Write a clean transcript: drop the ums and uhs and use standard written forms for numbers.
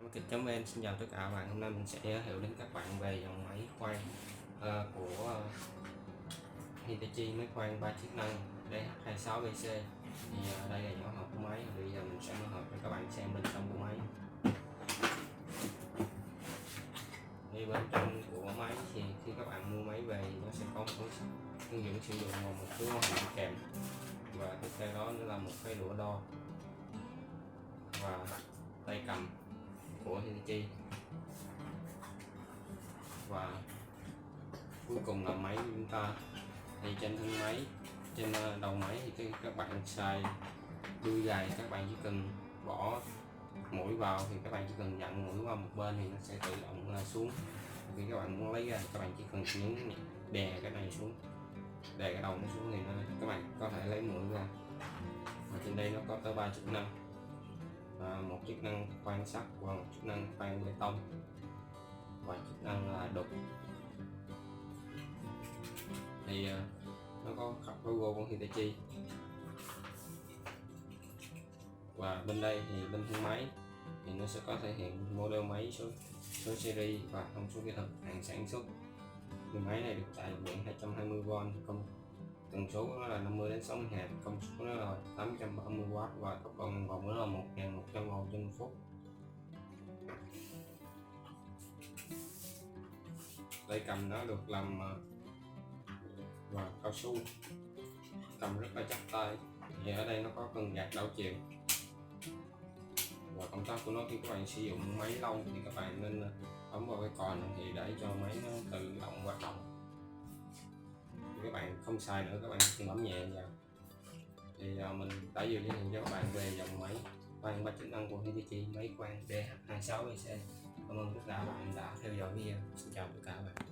Market.vn xin chào tất cả các bạn. Hôm nay mình sẽ giới thiệu đến các bạn về dòng máy khoan của Hitachi, máy khoan 3 chức năng DH26BC. Thì đây là nhỏ hộp của máy. Bây giờ mình sẽ mở hộp cho các bạn xem bên trong của máy. Thì bên trong của máy thì khi các bạn mua máy về thì nó sẽ có một hướng dẫn sử dụng và một số hình kèm, và tiếp theo đó nữa là một cái đũa đo và tay cầm của Hitachi, và cuối cùng là máy của chúng ta. Thì trên thân máy, trên đầu máy thì các bạn xài đuôi gài, các bạn chỉ cần bỏ mũi vào thì các bạn chỉ cần dặn mũi qua một bên thì nó sẽ tự động xuống. Khi các bạn muốn lấy ra thì các bạn chỉ cần nhấn đè cái này xuống, đè cái đầu nó xuống thì các bạn có thể lấy mũi ra. Và trên đây nó có tới 3 chức năng, một chức năng khoan sắt và một chức năng khoan bê tông và chức năng là đục. Thì nó có khắc logo của Hitachi, và bên đây thì bên thân máy thì nó sẽ có thể hiện model máy, số series và thông số kỹ thuật hàng sản xuất. Thì máy này được chạy điện 220V, tần số của nó là 50 đến 60 Hz, công suất của nó là 830W và tốc độ ngừng vòng của nó là 1100 vòng trên phút. Tay cầm nó được làm và cao su, cầm rất là chắc tay. Thì ở đây nó có cần gạt đảo chiều, và công tắc của nó khi các bạn sử dụng máy lâu thì các bạn nên bấm vào cái còi này thì để cho máy nó tự động hoạt động. Thì các bạn không xài nữa, các bạn bấm nhẹ vào. Thì mình đã vừa giới thiệu cho các bạn về dòng máy khoan 3 chức năng của Hitachi, máy khoan DH26BC. Cảm ơn tất cả các bạn đã theo dõi video. Xin chào tất cả các bạn.